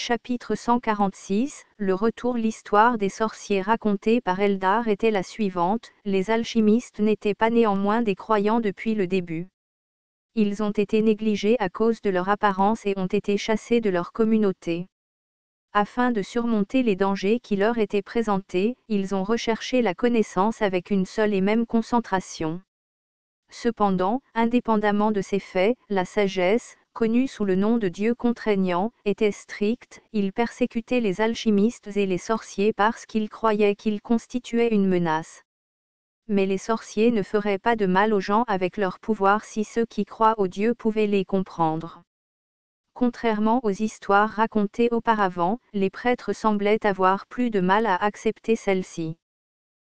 Chapitre 146, le retour. L'histoire des sorciers racontée par Eldar était la suivante: les alchimistes n'étaient pas néanmoins des croyants depuis le début. Ils ont été négligés à cause de leur apparence et ont été chassés de leur communauté. Afin de surmonter les dangers qui leur étaient présentés, ils ont recherché la connaissance avec une seule et même concentration. Cependant, indépendamment de ces faits, la sagesse, connue sous le nom de Dieu contraignant, était stricte. Ils persécutaient les alchimistes et les sorciers parce qu'ils croyaient qu'ils constituaient une menace. Mais les sorciers ne feraient pas de mal aux gens avec leur pouvoir si ceux qui croient au Dieu pouvaient les comprendre. Contrairement aux histoires racontées auparavant, les prêtres semblaient avoir plus de mal à accepter celles-ci.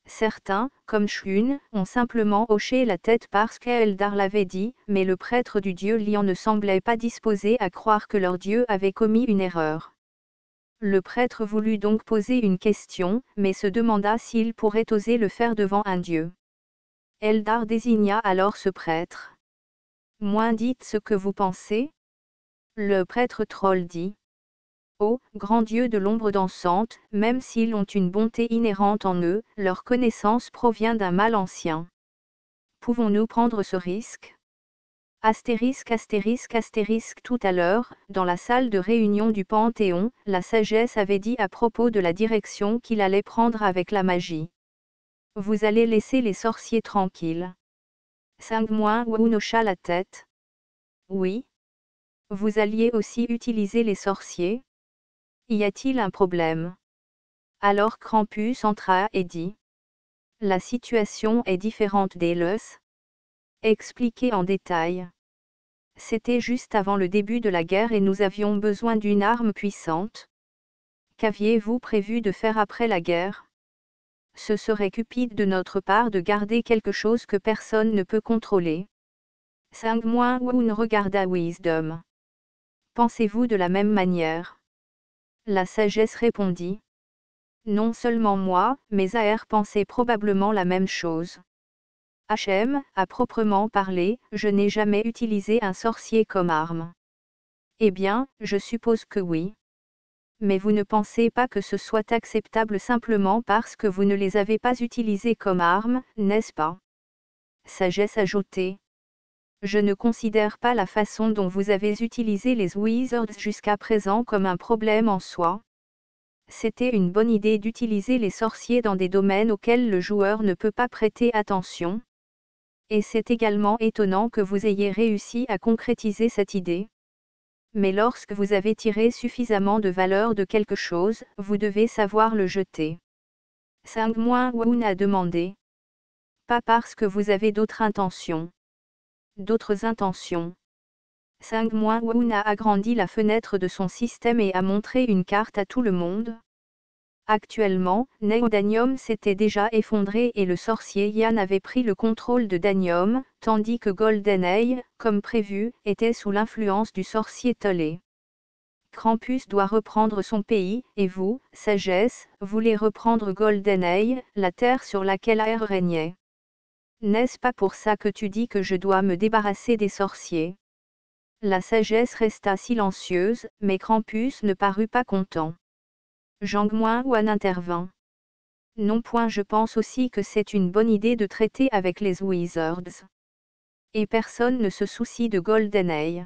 Certains, comme Shun, ont simplement hoché la tête parce qu'Eldar l'avait dit, mais le prêtre du dieu Lian ne semblait pas disposé à croire que leur dieu avait commis une erreur. Le prêtre voulut donc poser une question, mais se demanda s'il pourrait oser le faire devant un dieu. Eldar désigna alors ce prêtre. « Moi, dites ce que vous pensez ?» Le prêtre troll dit. Ô grand Dieu de l'ombre dansante, même s'ils ont une bonté inhérente en eux, leur connaissance provient d'un mal ancien. Pouvons-nous prendre ce risque? Astérisque. Tout à l'heure, dans la salle de réunion du Panthéon, la sagesse avait dit à propos de la direction qu'il allait prendre avec la magie. Vous allez laisser les sorciers tranquilles. 5 Woun hocha la tête. Oui. Vous alliez aussi utiliser les sorciers? Y a-t-il un problème? Alors Krampus entra et dit. La situation est différente d'Elos. Expliquez en détail. C'était juste avant le début de la guerre et nous avions besoin d'une arme puissante. Qu'aviez-vous prévu de faire après la guerre? Ce serait cupide de notre part de garder quelque chose que personne ne peut contrôler. 5 Woun regarda Wisdom. Pensez-vous de la même manière? La sagesse répondit. Non seulement moi, mais Aer pensait probablement la même chose. Hachem, à proprement parler, je n'ai jamais utilisé un sorcier comme arme. Eh bien, je suppose que oui. Mais vous ne pensez pas que ce soit acceptable simplement parce que vous ne les avez pas utilisés comme arme, n'est-ce pas? Sagesse ajoutée. Je ne considère pas la façon dont vous avez utilisé les Wizards jusqu'à présent comme un problème en soi. C'était une bonne idée d'utiliser les sorciers dans des domaines auxquels le joueur ne peut pas prêter attention. Et c'est également étonnant que vous ayez réussi à concrétiser cette idée. Mais lorsque vous avez tiré suffisamment de valeur de quelque chose, vous devez savoir le jeter. 5 Woun a demandé. Pas parce que vous avez d'autres intentions. D'autres intentions. 5 Woun a agrandi la fenêtre de son système et a montré une carte à tout le monde. Actuellement, Neodanium s'était déjà effondré et le sorcier Yann avait pris le contrôle de Danium, tandis que GoldenEye, comme prévu, était sous l'influence du sorcier Tollé. Krampus doit reprendre son pays, et vous, sagesse, voulez reprendre GoldenEye, la terre sur laquelle Aer régnait. N'est-ce pas pour ça que tu dis que je dois me débarrasser des sorciers? La sagesse resta silencieuse, mais Krampus ne parut pas content. Jangmoin intervint. Non point, je pense aussi que c'est une bonne idée de traiter avec les Wizards. Et personne ne se soucie de GoldenEye.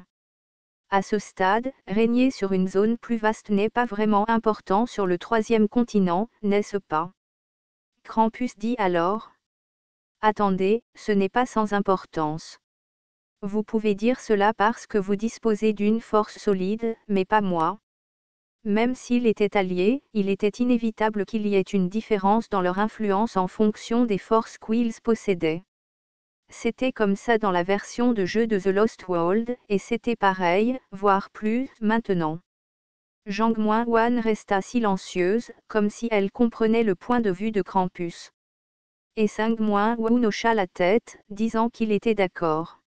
À ce stade, régner sur une zone plus vaste n'est pas vraiment important sur le 3e continent, n'est-ce pas? Krampus dit alors. Attendez, ce n'est pas sans importance. Vous pouvez dire cela parce que vous disposez d'une force solide, mais pas moi. Même s'ils étaient alliés, il était inévitable qu'il y ait une différence dans leur influence en fonction des forces qu'ils possédaient. C'était comme ça dans la version de jeu de The Lost World, et c'était pareil, voire plus, maintenant. Jangmoin resta silencieuse, comme si elle comprenait le point de vue de Krampus. Et 5 Woun hocha la tête, disant qu'il était d'accord.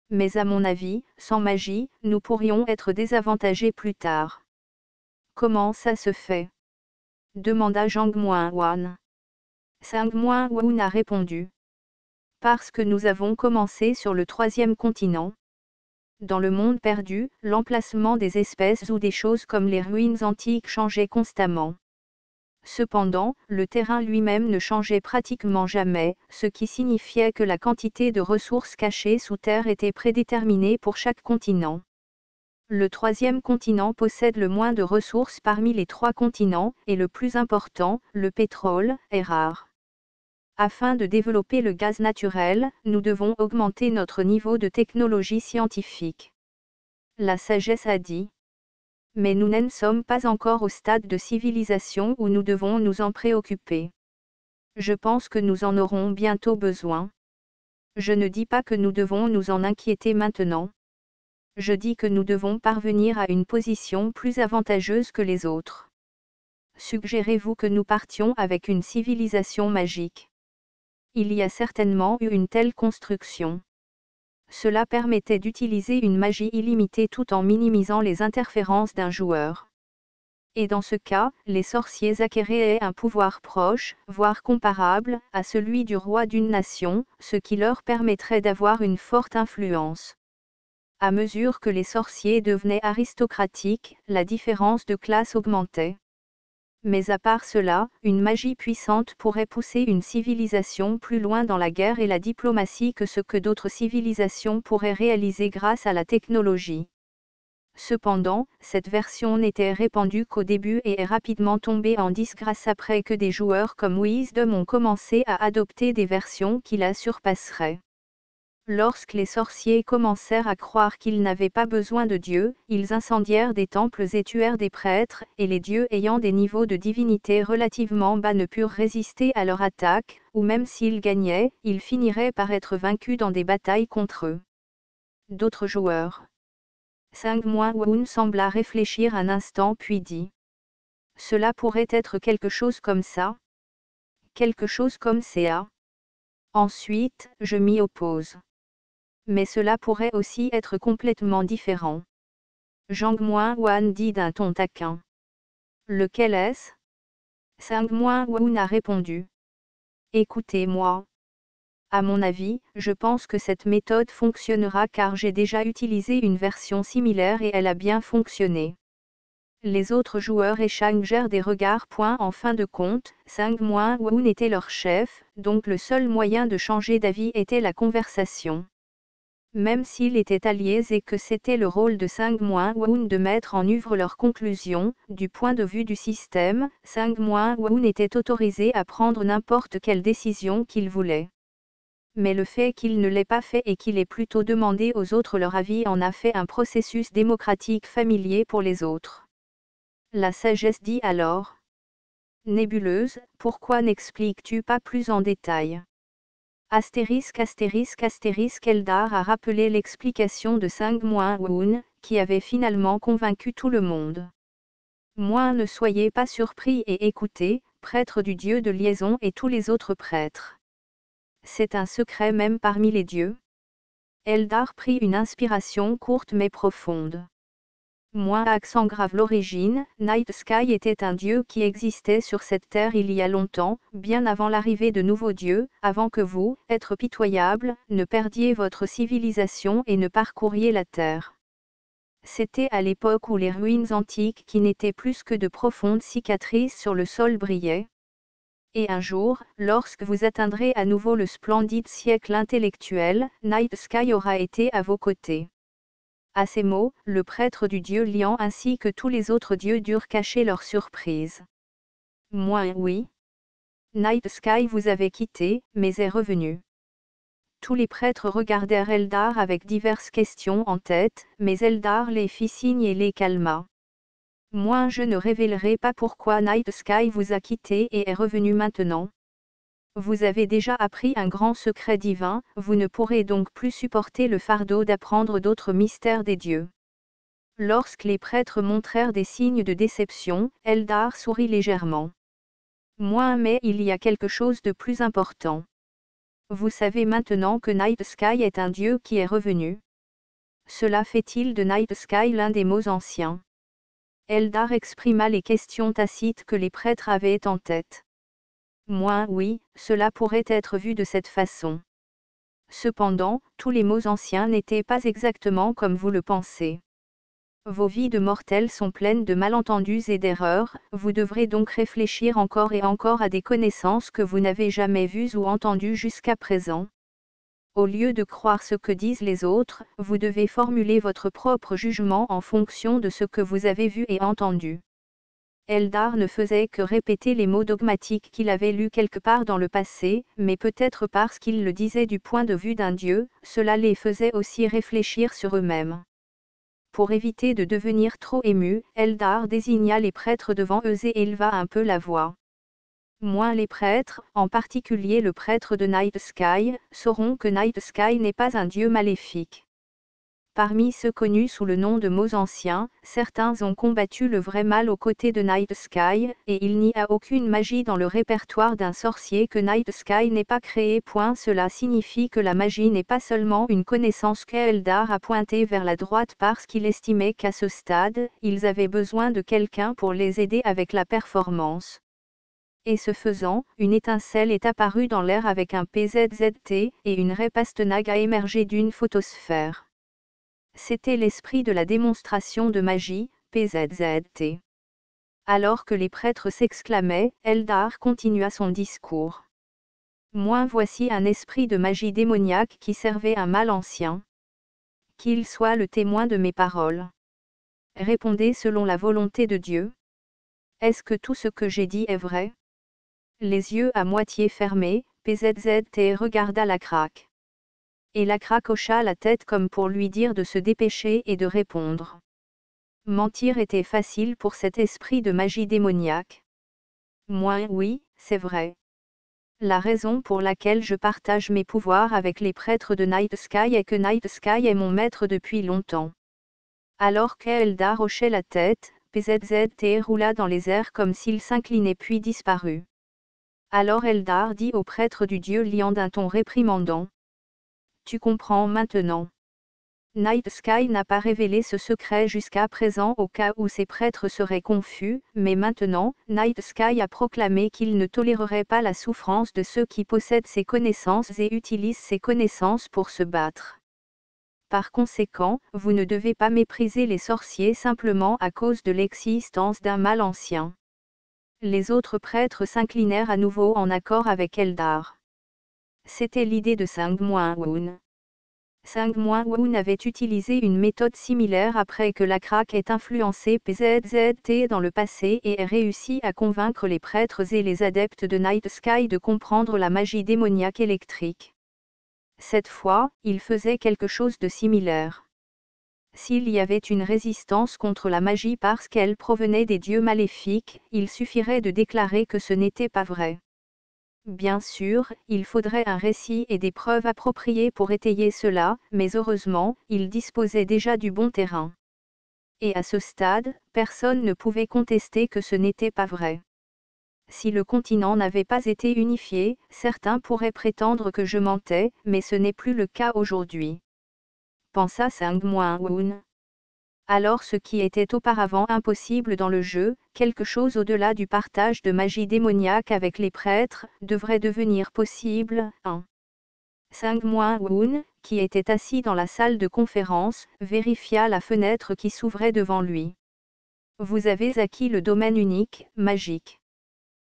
Mais à mon avis, sans magie, nous pourrions être désavantagés plus tard. Comment ça se fait? Demanda Jangmoin. 5 Woun a répondu. Parce que nous avons commencé sur le 3e continent. Dans le monde perdu, l'emplacement des espèces ou des choses comme les ruines antiques changeait constamment. Cependant, le terrain lui-même ne changeait pratiquement jamais, ce qui signifiait que la quantité de ressources cachées sous terre était prédéterminée pour chaque continent. Le troisième continent possède le moins de ressources parmi les 3 continents, et le plus important, le pétrole, est rare. Afin de développer le gaz naturel, nous devons augmenter notre niveau de technologie scientifique. La sagesse a dit. Mais nous n'en sommes pas encore au stade de civilisation où nous devons nous en préoccuper. Je pense que nous en aurons bientôt besoin. Je ne dis pas que nous devons nous en inquiéter maintenant. Je dis que nous devons parvenir à une position plus avantageuse que les autres. Suggérez-vous que nous partions avec une civilisation magique? Il y a certainement eu une telle construction. Cela permettait d'utiliser une magie illimitée tout en minimisant les interférences d'un joueur. Et dans ce cas, les sorciers acquéraient un pouvoir proche, voire comparable, à celui du roi d'une nation, ce qui leur permettrait d'avoir une forte influence. À mesure que les sorciers devenaient aristocratiques, la différence de classe augmentait. Mais à part cela, une magie puissante pourrait pousser une civilisation plus loin dans la guerre et la diplomatie que ce que d'autres civilisations pourraient réaliser grâce à la technologie. Cependant, cette version n'était répandue qu'au début et est rapidement tombée en disgrâce après que des joueurs comme Wisdom ont commencé à adopter des versions qui la surpasseraient. Lorsque les sorciers commencèrent à croire qu'ils n'avaient pas besoin de Dieu, ils incendièrent des temples et tuèrent des prêtres, et les dieux ayant des niveaux de divinité relativement bas ne purent résister à leur attaque, ou même s'ils gagnaient, ils finiraient par être vaincus dans des batailles contre eux. D'autres joueurs. Sang-Moon sembla réfléchir un instant puis dit. Cela pourrait être quelque chose comme ça. Quelque chose comme ça. Ensuite, je m'y oppose. Mais cela pourrait aussi être complètement différent. Jang-Moon dit d'un ton taquin. Lequel est-ce? Sang-Moon a répondu. Écoutez-moi. À mon avis, je pense que cette méthode fonctionnera car j'ai déjà utilisé une version similaire et elle a bien fonctionné. Les autres joueurs échangèrent des regards. En fin de compte, Sang-Moon était leur chef, donc le seul moyen de changer d'avis était la conversation. Même s'il était alliés et que c'était le rôle de Sang-Moon de mettre en œuvre leurs conclusions, du point de vue du système, Sang-Moon était autorisé à prendre n'importe quelle décision qu'il voulait. Mais le fait qu'il ne l'ait pas fait et qu'il ait plutôt demandé aux autres leur avis en a fait un processus démocratique familier pour les autres. La sagesse dit alors. Nébuleuse, pourquoi n'expliques-tu pas plus en détail? Eldar a rappelé l'explication de Sang-Moon, qui avait finalement convaincu tout le monde. Ne soyez pas surpris et écoutez, prêtres du dieu de liaison et tous les autres prêtres. C'est un secret même parmi les dieux. Eldar prit une inspiration courte mais profonde. Accent grave l'origine, Night Sky était un dieu qui existait sur cette terre il y a longtemps, bien avant l'arrivée de nouveaux dieux, avant que vous, êtres pitoyables, ne perdiez votre civilisation et ne parcouriez la terre. C'était à l'époque où les ruines antiques qui n'étaient plus que de profondes cicatrices sur le sol brillaient. Et un jour, lorsque vous atteindrez à nouveau le splendide siècle intellectuel, Night Sky aura été à vos côtés. À ces mots, le prêtre du dieu Lian ainsi que tous les autres dieux durent cacher leur surprise. Oui. Night Sky vous avait quitté, mais est revenu. Tous les prêtres regardèrent Eldar avec diverses questions en tête, mais Eldar les fit signe et les calma. Je ne révélerai pas pourquoi Night Sky vous a quitté et est revenu maintenant. Vous avez déjà appris un grand secret divin, vous ne pourrez donc plus supporter le fardeau d'apprendre d'autres mystères des dieux. Lorsque les prêtres montrèrent des signes de déception, Eldar sourit légèrement. Mais il y a quelque chose de plus important. Vous savez maintenant que Night Sky est un dieu qui est revenu. Cela fait-il de Night Sky l'un des mots anciens? Eldar exprima les questions tacites que les prêtres avaient en tête. Oui, cela pourrait être vu de cette façon. Cependant, tous les mots anciens n'étaient pas exactement comme vous le pensez. Vos vies de mortels sont pleines de malentendus et d'erreurs, vous devrez donc réfléchir encore et encore à des connaissances que vous n'avez jamais vues ou entendues jusqu'à présent. Au lieu de croire ce que disent les autres, vous devez formuler votre propre jugement en fonction de ce que vous avez vu et entendu. Eldar ne faisait que répéter les mots dogmatiques qu'il avait lus quelque part dans le passé, mais peut-être parce qu'il le disait du point de vue d'un dieu, cela les faisait aussi réfléchir sur eux-mêmes. Pour éviter de devenir trop ému, Eldar désigna les prêtres devant eux et éleva un peu la voix. Moins les prêtres, en particulier le prêtre de Night Sky, sauront que Night Sky n'est pas un dieu maléfique. Parmi ceux connus sous le nom de mots anciens, certains ont combattu le vrai mal aux côtés de Night Sky, et il n'y a aucune magie dans le répertoire d'un sorcier que Night Sky n'ait pas créé. Cela signifie que la magie n'est pas seulement une connaissance qu'Eldar a pointée vers la droite parce qu'il estimait qu'à ce stade, ils avaient besoin de quelqu'un pour les aider avec la performance. Et ce faisant, une étincelle est apparue dans l'air avec un PZZT, et une raie Pastenag a émergé d'une photosphère. C'était l'esprit de la démonstration de magie, PZZT. Alors que les prêtres s'exclamaient, Eldar continua son discours. Voici un esprit de magie démoniaque qui servait un mal ancien. Qu'il soit le témoin de mes paroles. Répondez selon la volonté de Dieu. Est-ce que tout ce que j'ai dit est vrai? Les yeux à moitié fermés, PZZT regarda la craque. Et la craque hocha la tête comme pour lui dire de se dépêcher et de répondre. Mentir était facile pour cet esprit de magie démoniaque. Oui, c'est vrai. La raison pour laquelle je partage mes pouvoirs avec les prêtres de Night Sky est que Night Sky est mon maître depuis longtemps. Alors qu'Eldar hochait la tête, PZZT roula dans les airs comme s'il s'inclinait puis disparut. Alors Eldar dit au prêtre du dieu liant d'un ton réprimandant. Tu comprends maintenant. Night Sky n'a pas révélé ce secret jusqu'à présent au cas où ses prêtres seraient confus, mais maintenant, Night Sky a proclamé qu'il ne tolérerait pas la souffrance de ceux qui possèdent ces connaissances et utilisent ces connaissances pour se battre. Par conséquent, vous ne devez pas mépriser les sorciers simplement à cause de l'existence d'un mal ancien. Les autres prêtres s'inclinèrent à nouveau en accord avec Eldar. C'était l'idée de Sangmoun. Sangmoun avait utilisé une méthode similaire après que la craque ait influencé PZZT dans le passé et ait réussi à convaincre les prêtres et les adeptes de Night Sky de comprendre la magie démoniaque électrique. Cette fois, il faisait quelque chose de similaire. S'il y avait une résistance contre la magie parce qu'elle provenait des dieux maléfiques, il suffirait de déclarer que ce n'était pas vrai. Bien sûr, il faudrait un récit et des preuves appropriées pour étayer cela, mais heureusement, il disposait déjà du bon terrain. Et à ce stade, personne ne pouvait contester que ce n'était pas vrai. Si le continent n'avait pas été unifié, certains pourraient prétendre que je mentais, mais ce n'est plus le cas aujourd'hui. Pensa Sangmoun. Alors ce qui était auparavant impossible dans le jeu, quelque chose au-delà du partage de magie démoniaque avec les prêtres, devrait devenir possible. Sangmoun, qui était assis dans la salle de conférence, vérifia la fenêtre qui s'ouvrait devant lui. Vous avez acquis le domaine unique, magique.